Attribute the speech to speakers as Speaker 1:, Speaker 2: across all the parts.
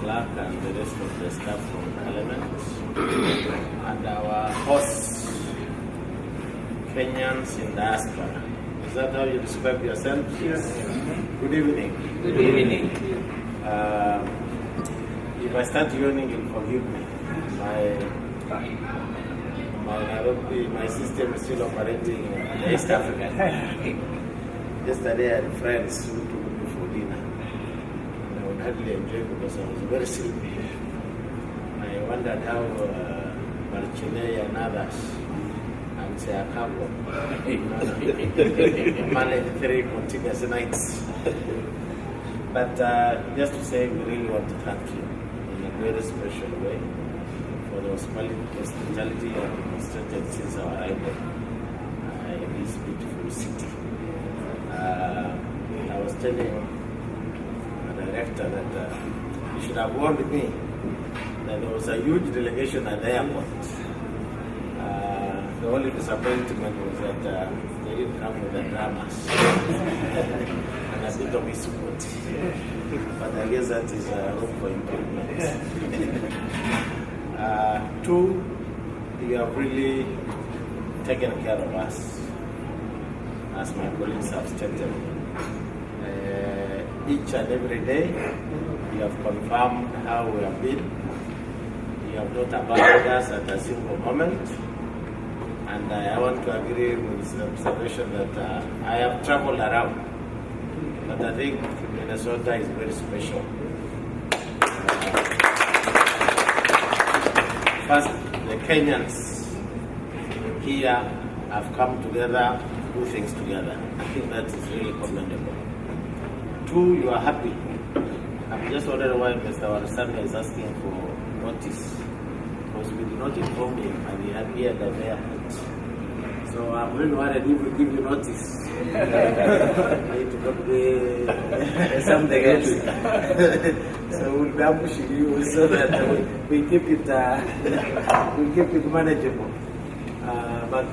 Speaker 1: clerk and the rest of the staff from Parliament, and our hosts, Kenyans in Diaspora. Is that how you describe yourself?
Speaker 2: Yes.
Speaker 1: Good evening.
Speaker 3: Good evening.
Speaker 1: If I start yawning, you'll forgive me. My system is still operating in East Africa. Yesterday I had friends who took me for dinner. And I would hardly enjoy because I was very sleepy. I wondered how Marchine and others and Seakabo managed 3 continuous nights. But just to say, we really want to thank you in a very special way for the hospitality you have demonstrated since our arrival in this beautiful city. I was telling the director that he should have warned me that there was a huge delegation at the airport. The only disappointment was that they didn't come with the dramas and a bit of support. But I guess that is room for improvement. 2, you have really taken care of us, as my colleagues have stated. Each and every day, you have confirmed how we have been. You have not abandoned us at a single moment. And I want to agree with the observation that I have traveled around, but I think Minnesota is very special. First, the Kenyans here have come together to do things together. I think that is really commendable. 2, you are happy. I'm just wondering why Mr. Warasanga is asking for notice, because we did not inform him and he had here the airport. So I'm really worried if we give you notice. I need to come to something else. So we'll be ambushing you so that we keep it manageable. But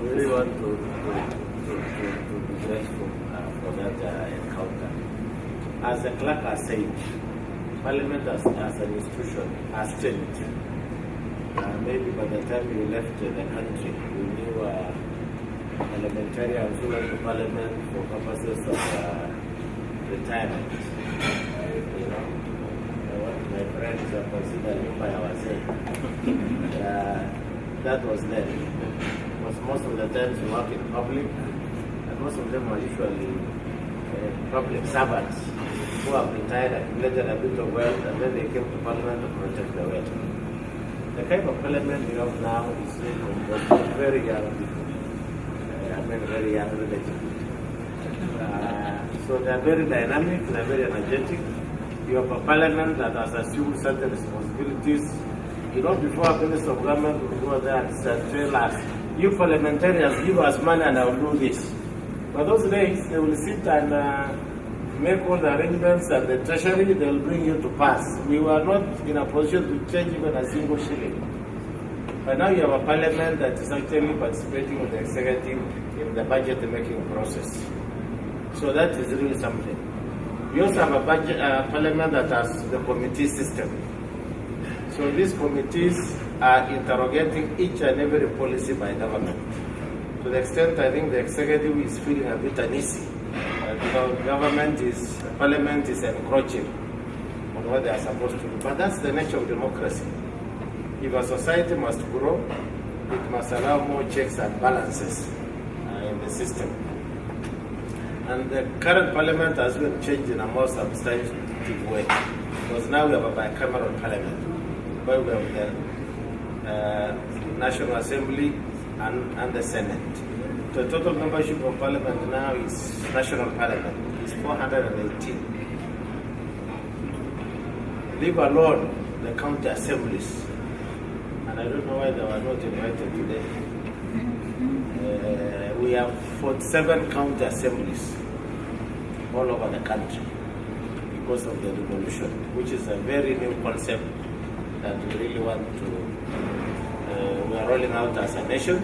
Speaker 1: we really want to be grateful for that encounter. As the clerk has said, Parliament as an institution has changed. Maybe by the time you left the country, you knew parliamentarians who went to Parliament for purposes of retirement. You know, what my friends are considering by our sake. That was then. Because most of the times you work in public, and most of them are usually public servants who have retired, accumulated a bit of wealth, and then they came to Parliament to protect the wealth. The kind of Parliament we have now is very young people. Very young relatively. So they are very dynamic, they are very energetic. You have a Parliament that has assumed certain responsibilities. You know, before a Minister of Government will go there and tell us, you parliamentarians give us money and I will do this. But those days, they will sit and make all the arrangements at the treasury, they will bring you to pass. We were not in a position to change even a single shilling. But now you have a Parliament that is actually participating with the executive in the budget making process. So that is really something. We also have a Parliament that has the committee system. So these committees are interrogating each and every policy by government. To the extent I think the executive is feeling a bit uneasy. Parliament is encroaching on what they are supposed to do. But that's the nature of democracy. If a society must grow, it must allow more checks and balances in the system. And the current Parliament has been changed in a more substantive way. Because now we have a bicameral Parliament, where we have the National Assembly and the Senate. The total membership of Parliament now is National Parliament is 418. Leave alone the county assemblies. And I don't know why they were not invited today. We have 47 county assemblies all over the country because of the devolution, which is a very new concept that we really want to, we are rolling out as a nation.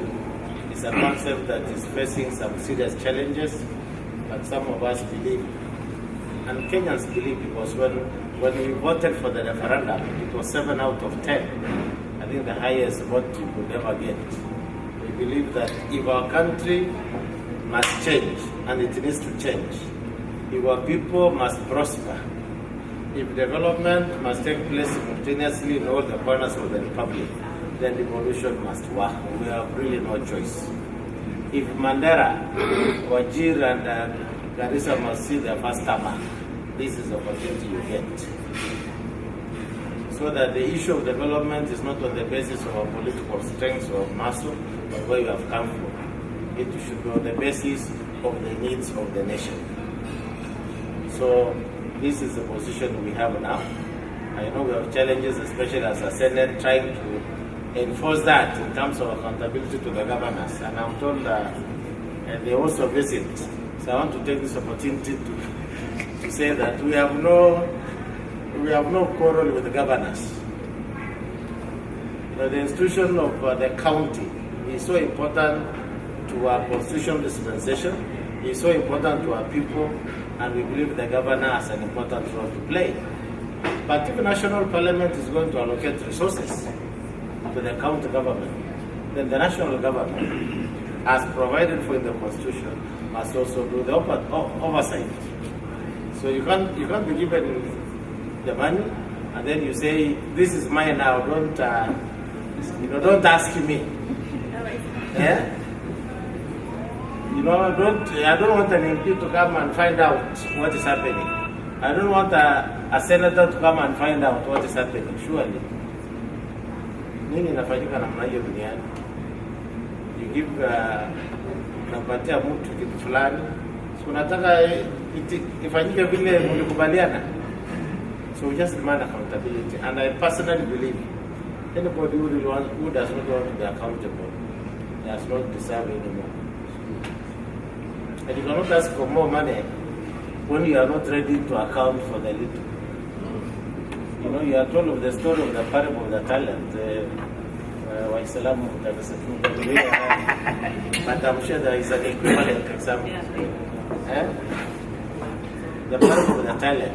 Speaker 1: It's a concept that is facing some serious challenges, but some of us believe And Kenyans believe, because when we voted for the referendum, it was 7 out of 10. I think the highest vote you could ever get. We believe that if our country must change, and it needs to change, if our people must prosper, if development must take place simultaneously in all the corners of the republic, then revolution must work. We have really no choice. If Mandera, Wajir, and Garissa must see their first termer, this is the opportunity you get. So that the issue of development is not on the basis of our political strength or muscle, but where you have come from. It should be on the basis of the needs of the nation. So this is the position we have now. I know we have challenges, especially as a Senate, trying to enforce that in terms of accountability to the governors. And I'm told and they also visit. So I want to take this opportunity to say that we have no quarrel with the governors. The institution of the county is so important to our constitutional dispensation. It is so important to our people, and we believe the governor has an important role to play. But if the national parliament is going to allocate resources to the county government, then the national government, as provided for in the constitution, must also do the oversight. So you can't be given the money and then you say, "This is mine now. Don't ask me." Yeah? I don't want an MP to come and find out what is happening. I don't want a senator to come and find out what is happening. Surely. Nini inafanyika namna hiyo duniani? You give unapatia mtu kitu fulani, so unataka ifanyike vile mlikubaliana. So we just demand accountability, and I personally believe anybody who does not want to be accountable does not deserve anymore. And you cannot ask for more money when you are not ready to account for the little. You are told of the story of the parable of the talent. Waislamu, but I'm sure there is an equivalent example. The parable of the talent.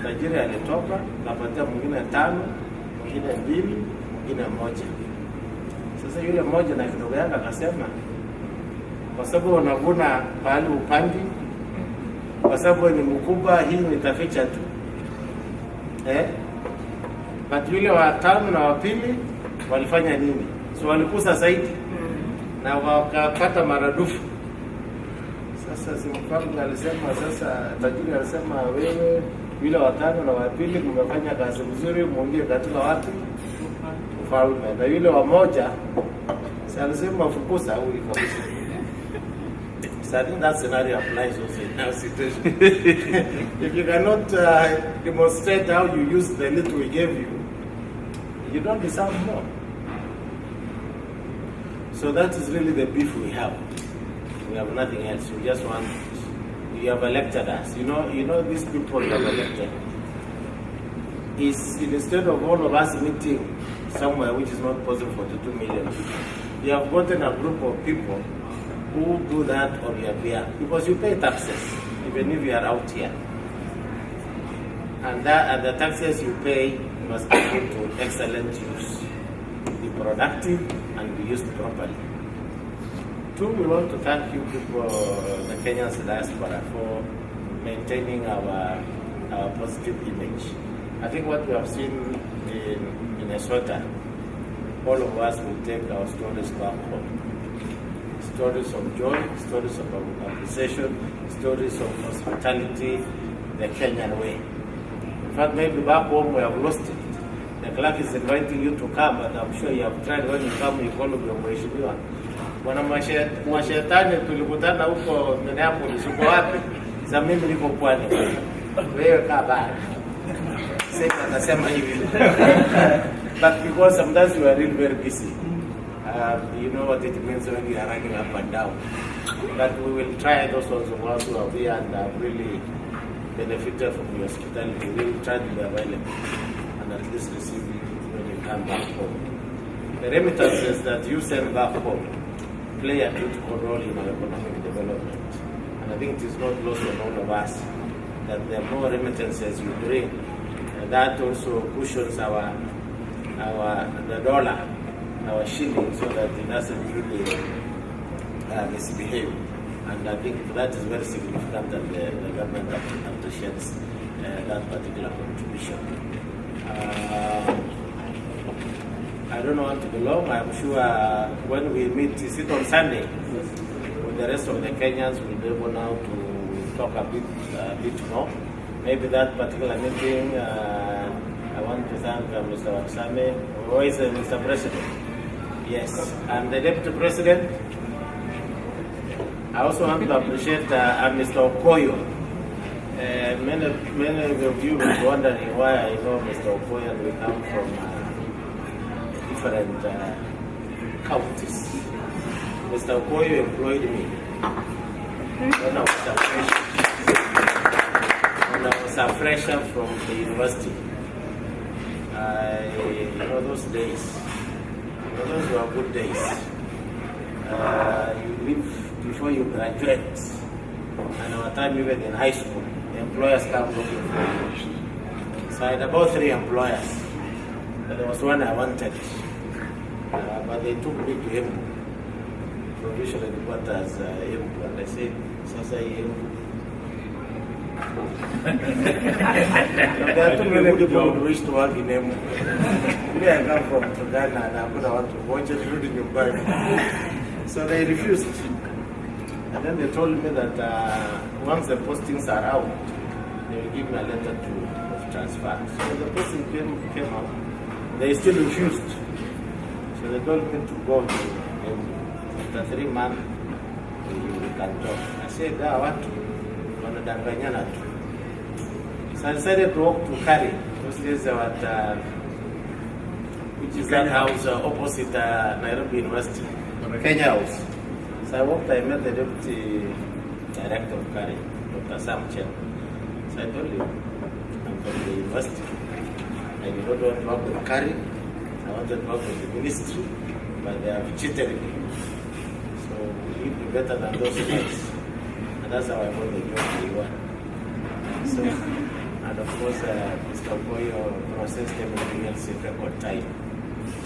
Speaker 1: Tajiri alitoka, kapatia mwingine 5, mwingine 2, mwingine 1. Sasa yule mmoja na kidogo yake akasema, kwa sababu unavuna pahali upandi, kwa sababu ni mkubwa, hii nitaficha tu. But yule wa 5 na wa 2 walifanya nini? So walikusa zaidi na wakapata maradufu. Sasa simfahamu alisema, sasa tajiri alisema, wewe yule wa 5 na wa 2 mmefanya kazi nzuri, muingie katika wapi? Ufalme. Na yule wa 1 sasa alisema fukusa huyu kabisa. So I think that scenario applies also in our situation. If you cannot demonstrate how you use the little we gave you, you don't deserve more. So that is really the beef we have. We have nothing else. We just want, you have elected us. You know these people you have elected. Instead of all of us meeting somewhere which is not possible for 2 million people, you have gotten a group of people who do that on your behalf, because you pay taxes even if you are out here, and the taxes you pay must be put to excellent use, be productive and be used properly. 2, we want to thank you people, the Kenyans diaspora, for maintaining our positive image. I think what we have seen in Minnesota, all of us will take our stories back home. Stories of joy, stories of appreciation, stories of hospitality, the Kenyan way. In fact, maybe back home we have lost it. The clerk is inviting you to come, but I'm sure you have tried. When you come, you follow your mheshimiwa. Wana mashetani tulikutana huko Minneapolis, uko wapi? Za mimi niko pwani. Wewe kaa bari. Sasa nasema hivi. But because sometimes we are really very busy. You know what it means when we are running up and down. But we will try those ones of us who are here and have really benefited from your hospitality. We will try to be available and at least receive you when you come back home. The remittances that you send back home play a critical role in our economic development. And I think it is not lost on all of us that the more remittances you bring, that also cushions the dollar, our shilling, so that it doesn't really misbehave. And I think that is very significant that the government appreciates that particular contribution. I don't want to be long. I'm sure when we meet, is it on Sunday, with the rest of the Kenyans, we'll be able now to talk a bit more. Maybe that particular meeting, I want to thank Mr. Waksame, who is Mr. President. Yes, and the Deputy President. I also want to appreciate Mr. Okoyo. Many of you will be wondering why I know Mr. Okoyo, and we come from different counties. Mr. Okoyo employed me when I was a fresher from the university. Those days, those were good days. You live before you graduate, and our time even in high school, the employers come looking for you. So I had about 3 employers, but there was one I wanted, but they took me to him, provincial headquarters, and I said, Sasa there are too many people who wish to work in Emu. Here I come from Ghana, and I'm going to want to watch it reading your Bible. So they refused. And then they told me that once the postings are out, they will give me a letter of transfer. So the posting came out. They still refused. So they told me to go to after 3 months, you can talk. I said, I want to. So I decided to walk to Kari. Those days which is that house opposite Nairobi University, Kenya House. So I walked, I met the deputy director of Kari, Dr. Sam Chen. So I told him, I'm from the university. I did not want to work with Kari. I wanted to work with the ministry, but they have cheated me. So we will be better than those guys. And that's how I got the job to Iwan. So, and of course, Mr. Okoyo processed everything else in record time.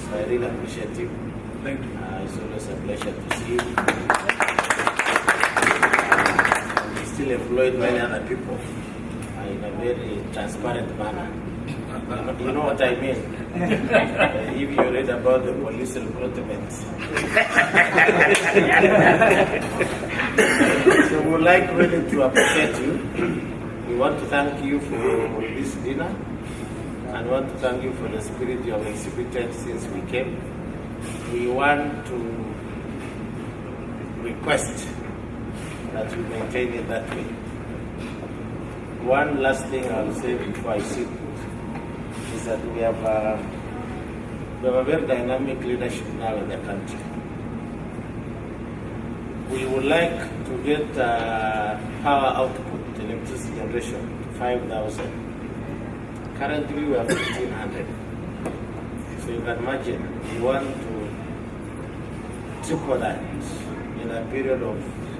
Speaker 1: So I really appreciate you.
Speaker 2: Thank you.
Speaker 1: It's always a pleasure to see you. We still employed many other people in a very transparent manner. You know what I mean? If you read about the police recruitment. So we would like really to appreciate you. We want to thank you for this dinner, and want to thank you for the spirit you have exhibited since we came. We want to request that you maintain it that way. One last thing I'll say before I sit is that we have a very dynamic leadership now in the country. We would like to get power output, electricity generation, to 5,000. Currently we have 1,500. So you can imagine, we want to triple that in a period of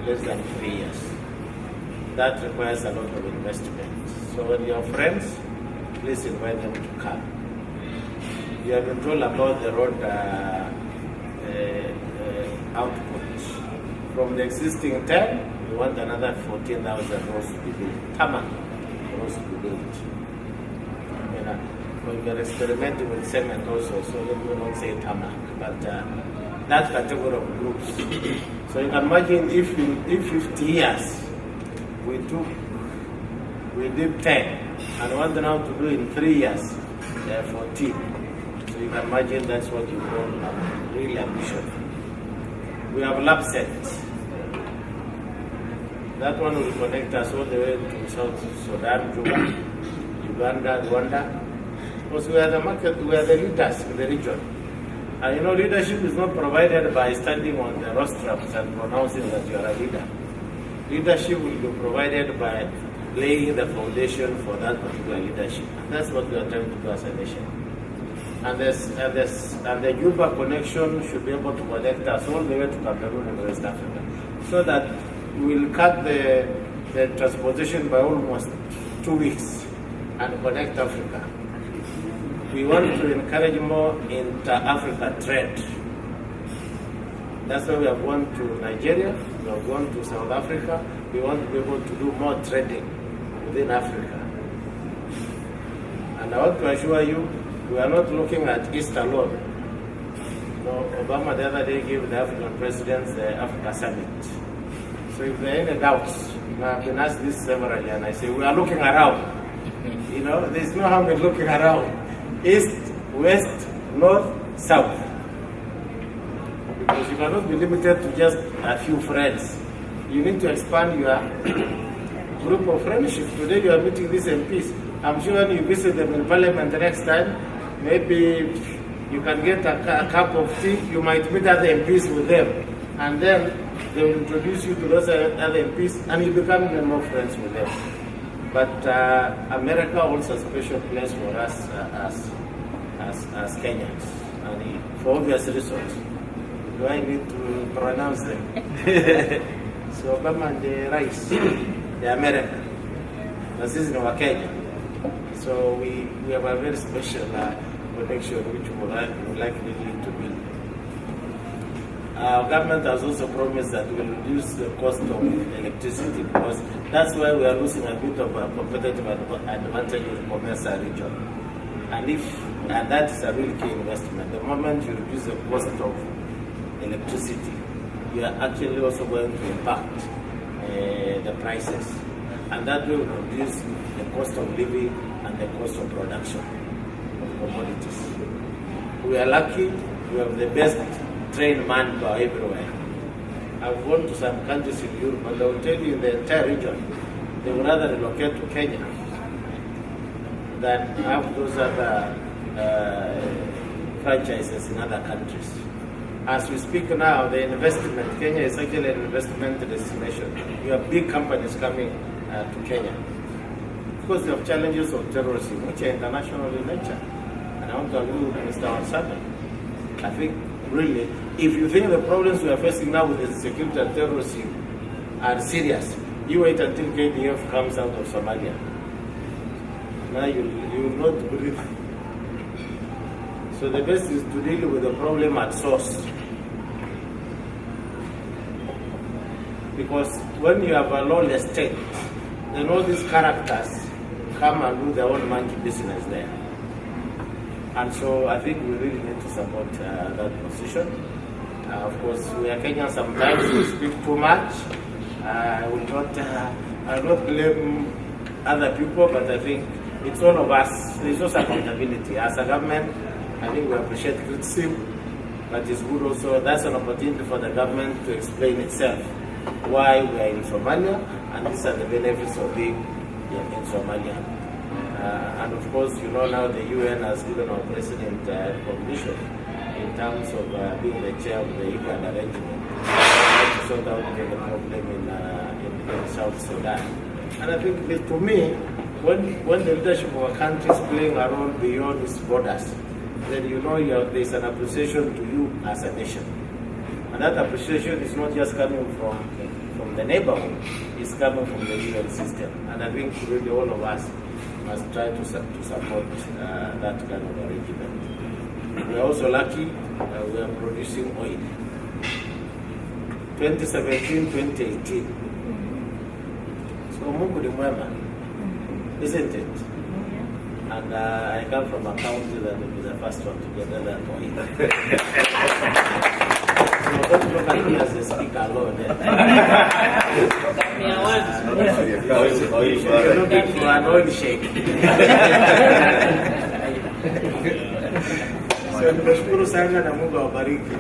Speaker 1: less than 3 years. That requires a lot of investment. So when you have friends, please invite them to come. You have been told about the road output. From the existing 10, we want another 14,000 roads to be built. Tarmac roads to be built. We are experimenting with cement also, so let me not say tarmac, but that category of groups. So you can imagine if 50 years we did 10, and want now to do in 3 years, 14. So you can imagine that's what you call really ambition. We have lab sets. That one will connect us all the way to South Sudan, Juba, Uganda, Rwanda. Because we are the market, we are the leaders in the region. And leadership is not provided by standing on the rostrums and pronouncing that you are a leader. Leadership will be provided by laying the foundation for that particular leadership. And that's what we are trying to do as a nation. And the Juba connection should be able to connect us all the way to Cameroon and West Africa, so that we will cut the transportation by almost 2 weeks and connect Africa. We want to encourage more inter-Africa trade. That's why we have gone to Nigeria, we have gone to South Africa. We want to be able to do more trading within Africa. And I want to assure you, we are not looking at East alone. Obama the other day gave the African presidents the Africa Summit. So if there are any doubts, I've been asked this severally, and I say, we are looking around. There's no harm in looking around. East, west, north, south. Because you cannot be limited to just a few friends. You need to expand your group of friendship. Today you are meeting these MPs. I'm sure when you visit them in Parliament the next time, maybe you can get a cup of tea. You might meet other MPs with them. And then they will introduce you to those other MPs and you become even more friends with them. But America holds a special place for us as Kenyans. And for obvious reasons. Do I need to pronounce them? So Obama and the rice, the American. This is in our Kenya. So we have a very special connection which we would like really to build. Our government has also promised that we will reduce the cost of electricity because that's why we are losing a bit of a competitive advantage in the commercial region. And that is a really key investment. The moment you reduce the cost of electricity, you are actually also going to impact the prices, and that will reduce the cost of living and the cost of production of commodities. We are lucky, we have the best trained manpower everywhere. I've gone to some countries in Europe and I will tell you in the entire region, they would rather relocate to Kenya than have those other franchises in other countries. As we speak now, the investment, Kenya is actually an investment destination. You have big companies coming to Kenya. Of course, you have challenges of terrorism, which are international in nature. And I want to agree with Mr. Onsame. I think, really, if you think the problems we are facing now with the security and terrorism are serious, you wait until KDF comes out of Somalia. Now you will not breathe. So the best is to deal with the problem at source. Because when you have a lawless state, then all these characters come and do their own monkey business there. And so I think we really need to support that position. Of course, we are Kenyans, sometimes we speak too much. I will not blame other people, but I think it's all of us. There's also accountability. As a government, I think we appreciate criticism, but it's good also, that's an opportunity for the government to explain itself why we are in Somalia, and these are the benefits of being in Somalia. And of course, now the UN has given our president recognition in terms of being the chair of the IGAD arrangement to sort out the problem in South Sudan. And I think, to me, when the leadership of a country is playing a role beyond its borders, then there's an appreciation to you as a nation. And that appreciation is not just coming from the neighborhood, it's coming from the UN system. And I think really all of us must try to support that kind of arrangement. We are also lucky we are producing oil. 2017, 2018. So Mungu ni mwema, isn't it? And I come from a county that will be the first one to get that oil. So don't look at me as a speaker alone. You're looking for an oil shake. So nimeshukuru sana na Mungu awabariki.